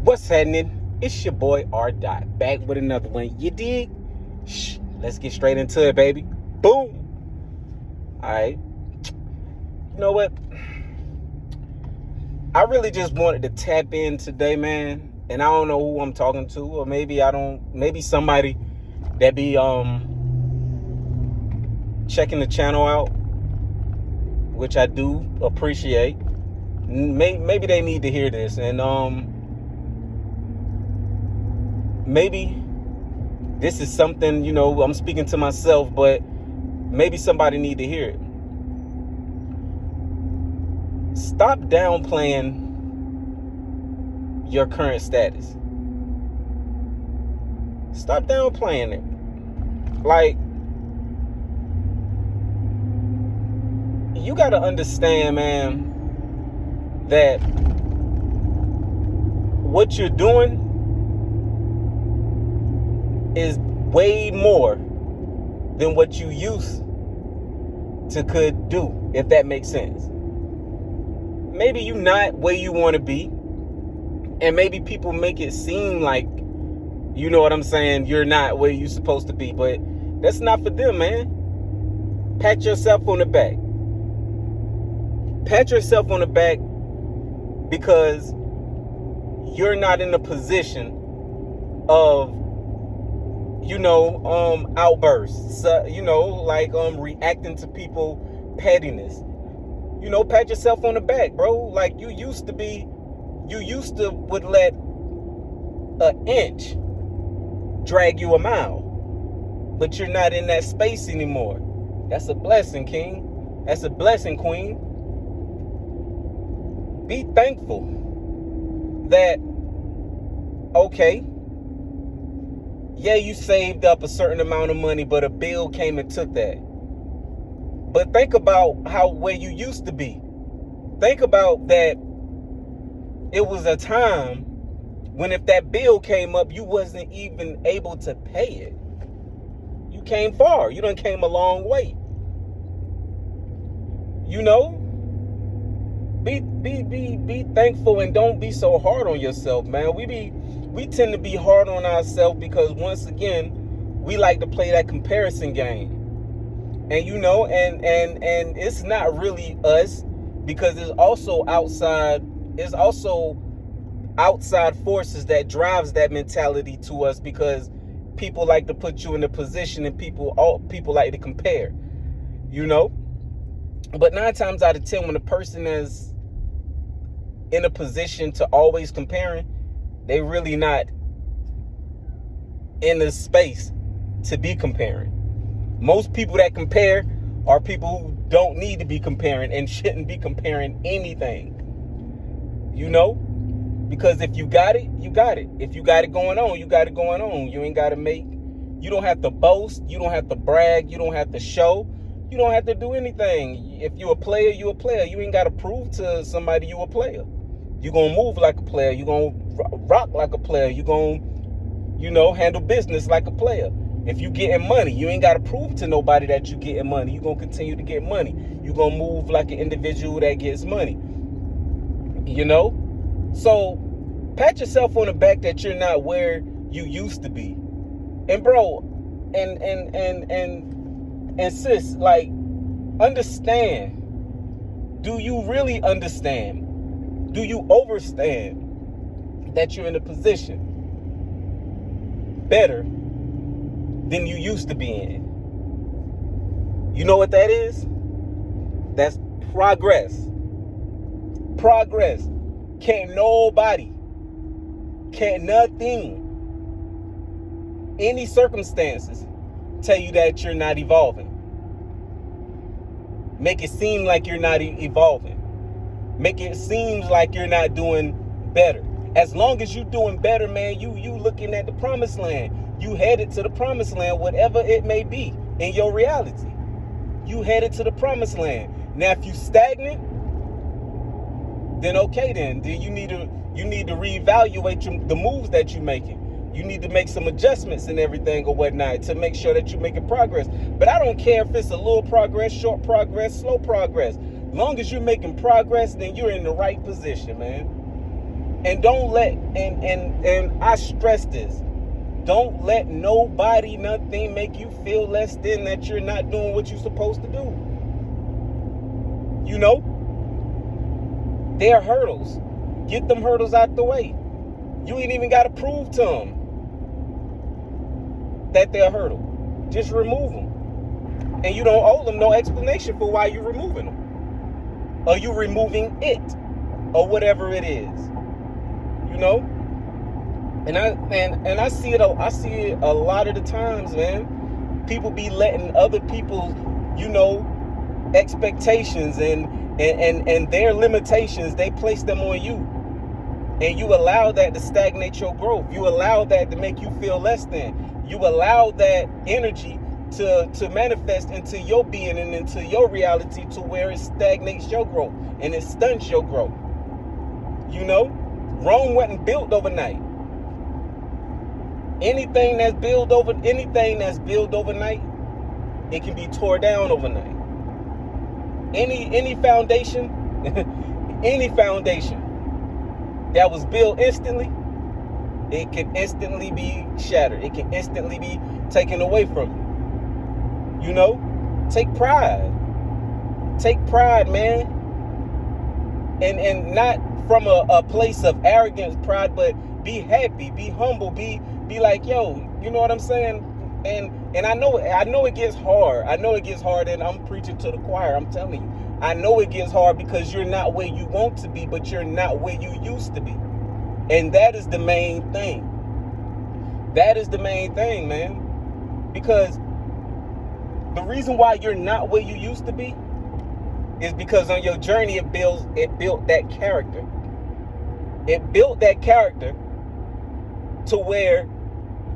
What's happening? It's your boy R. Dot back with another one. You dig? Shh, let's get straight into it, baby. Boom. Alright. You know what? I really just wanted to tap in today, man. And I don't know who I'm talking to, or maybe somebody that be checking the channel out, which I do appreciate. Maybe they need to hear this, and maybe this is something, I'm speaking to myself, but maybe somebody need to hear it. Stop downplaying your current status. Stop downplaying it. Like, you got to understand, man, that what you're doing is way more than what you used to could do, if that makes sense. Maybe you're not where you want to be, and maybe people make it seem like, you know what I'm saying, you're not where you're supposed to be, but that's not for them, man. Pat yourself on the back. Pat yourself on the back because you're not in a position of outbursts, reacting to people pettiness. Pat yourself on the back, bro. Like, you used to would let an inch drag you a mile, but you're not in that space anymore. That's a blessing, King. That's a blessing, Queen. Be thankful that, okay, yeah, you saved up a certain amount of money, but a bill came and took that. But think about where you used to be. Think about that. It was a time when if that bill came up, you wasn't even able to pay it. You came far. You done came a long way. Be thankful and don't be so hard on yourself, man. We tend to be hard on ourselves because, once again, we like to play that comparison game. And and it's not really us, because there's also outside forces that drives that mentality to us, because people like to put you in a position, and people like to compare. But 9 times out of 10, when a person is in a position to always comparing, they really not in the space to be comparing. Most people that compare are people who don't need to be comparing and shouldn't be comparing anything. Because if you got it, you got it. If you got it going on, you got it going on. You don't have to boast. You don't have to brag. You don't have to show. You don't have to do anything. If you're a player, you're a player. You ain't got to prove to somebody you a player. You're going to move like a player. You're going to rock like a player. You're going to, handle business like a player. If you getting money, you ain't got to prove to nobody that you getting money. You're going to continue to get money. You're going to move like an individual that gets money. So pat yourself on the back that you're not where you used to be. And bro, and sis, like, understand. Do you really understand? Do you overstand that you're in a position better than you used to be in? You know what that is? That's progress. Progress. Can't nothing, any circumstances tell you that you're not evolving. Make it seem like you're not evolving. Make it seem like you're not doing better. As long as you're doing better, man, you looking at the promised land. You headed to the promised land, whatever it may be in your reality. You headed to the promised land. Now, if you stagnant, then okay, then you need to reevaluate the moves that you're making. You need to make some adjustments and everything or whatnot to make sure that you're making progress. But I don't care if it's a little progress, short progress, slow progress. Long as you're making progress, then you're in the right position, man. And don't let, and I stress this, don't let nobody, nothing make you feel less than that you're not doing what you're supposed to do. You know? There are hurdles. Get them hurdles out the way. You ain't even got to prove to them that they're a hurdle. Just remove them. And you don't owe them no explanation for why you're removing them. Or you removing it. Or whatever it is. You know? And I see it a lot of the times, man. People be letting other people, you know, expectations and their limitations, they place them on you. And you allow that to stagnate your growth. You allow that to make you feel less than. You allow that energy to manifest into your being and into your reality to where it stagnates your growth and it stunts your growth. You know? Rome wasn't built overnight. Anything that's built overnight, it can be tore down overnight. Any foundation, any foundation that was built instantly, it can instantly be shattered. It can instantly be taken away from you. You know? Take pride. Take pride, man. And not from a place of arrogance, pride, but be happy, be humble, be like, yo, you know what I'm saying? And I know it gets hard. I know it gets hard, and I'm preaching to the choir. I'm telling you. I know it gets hard because you're not where you want to be, but you're not where you used to be. And that is the main thing. That is the main thing, man. Because the reason why you're not where you used to be is because on your journey it built that character. It built that character to where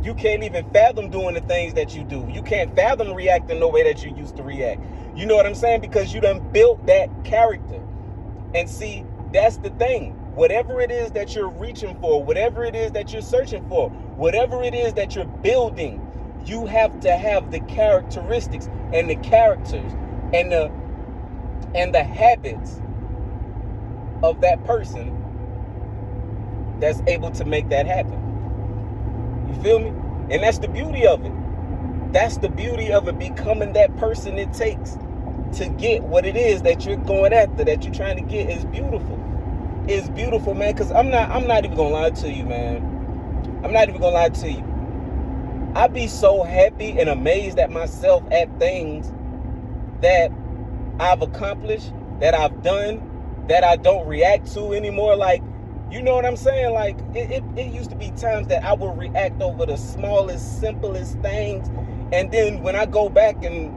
you can't even fathom doing the things that you do. You can't fathom reacting the way that you used to react. You know what I'm saying? Because you done built that character. And see, that's the thing. Whatever it is that you're reaching for, whatever it is that you're searching for, whatever it is that you're building, you have to have the characteristics and the characters and the habits of that person that's able to make that happen. You feel me? And that's the beauty of it. That's the beauty of it, becoming that person it takes to get what it is that you're going after, that you're trying to get. Is beautiful. It's beautiful, man, because I'm not even gonna lie to you, man. I'm not even gonna lie to you. I be so happy and amazed at myself at things that I've accomplished, that I've done, that I don't react to anymore. Like, you know what I'm saying? Like, it used to be times that I would react over the smallest, simplest things. And then when I go back and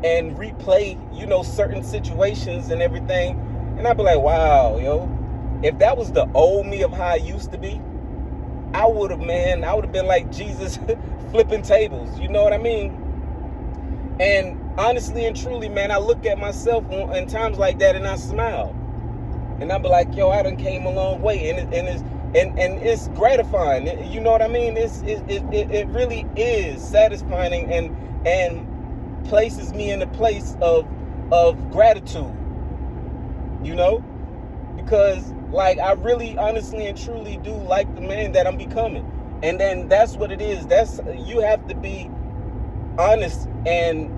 replay, you know, certain situations and everything, and I'd be like, wow, yo, if that was the old me of how I used to be, I would have been like Jesus flipping tables. You know what I mean? And honestly and truly, man, I look at myself in times like that and I smile. And I'll be like, yo, I done came a long way. And it's gratifying. You know what I mean? It really is satisfying and places me in a place of gratitude. You know? Because, like, I really, honestly and truly do like the man that I'm becoming. And then that's what it is. You have to be honest and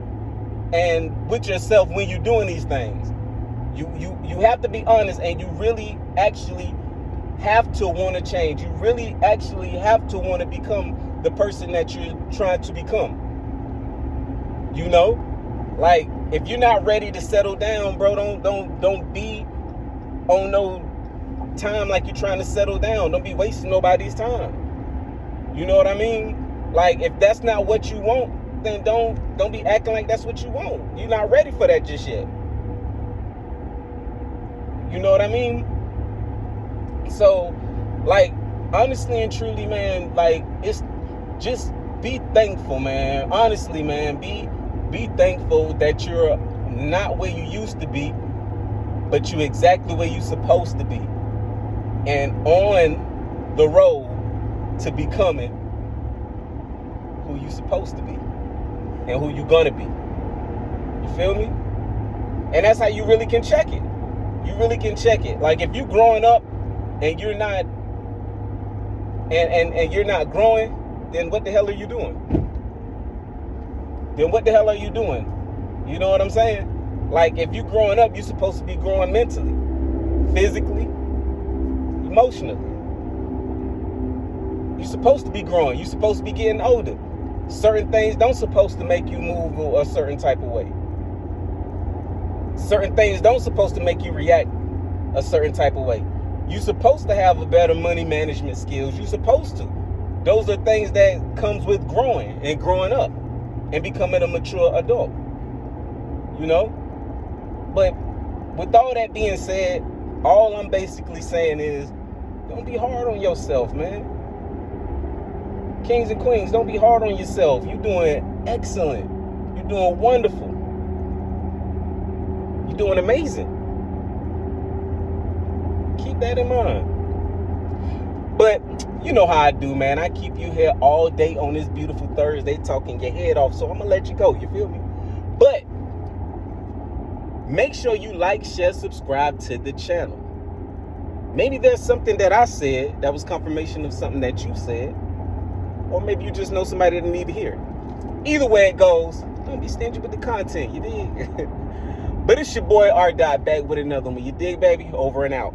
with yourself when you're doing these things. You have to be honest, and you really actually have to want to change. You really actually have to want to become the person that you're trying to become. You know? Like, if you're not ready to settle down, bro, don't be on no time like you're trying to settle down. Don't be wasting nobody's time. You know what I mean? Like, if that's not what you want, then don't be acting like that's what you want. You're not ready for that just yet. You know what I mean? So, like, honestly and truly, man, like, it's just be thankful, man. Honestly, man, be thankful that you're not where you used to be, but you're exactly where you're supposed to be. And on the road to becoming who you're supposed to be and who you're gonna be. You feel me? And that's how you really can check it. You really can check it. Like, if you're growing up and you're not and you're not growing, then what the hell are you doing? Then what the hell are you doing? You know what I'm saying? Like, if you're growing up, you're supposed to be growing mentally, physically, emotionally. You're supposed to be growing. You're supposed to be getting older. Certain things don't supposed to make you move a certain type of way. Certain things don't supposed to make you react a certain type of way. You're supposed to have a better money management skills. You're supposed to. Those are things that comes with growing and growing up and becoming a mature adult. You know? But with all that being said, all I'm basically saying is, don't be hard on yourself, man. Kings and queens, don't be hard on yourself. You're doing excellent. You're doing wonderful. You're doing amazing. Keep that in mind. But you know how I do, man. I keep you here all day on this beautiful Thursday talking your head off. So I'm going to let you go. You feel me? But make sure you like, share, subscribe to the channel. Maybe there's something that I said that was confirmation of something that you said. Or maybe you just know somebody that need to hear it. Either way it goes, don't be stingy with the content, you dig? But it's your boy R. Dot back with another one. You dig, baby? Over and out.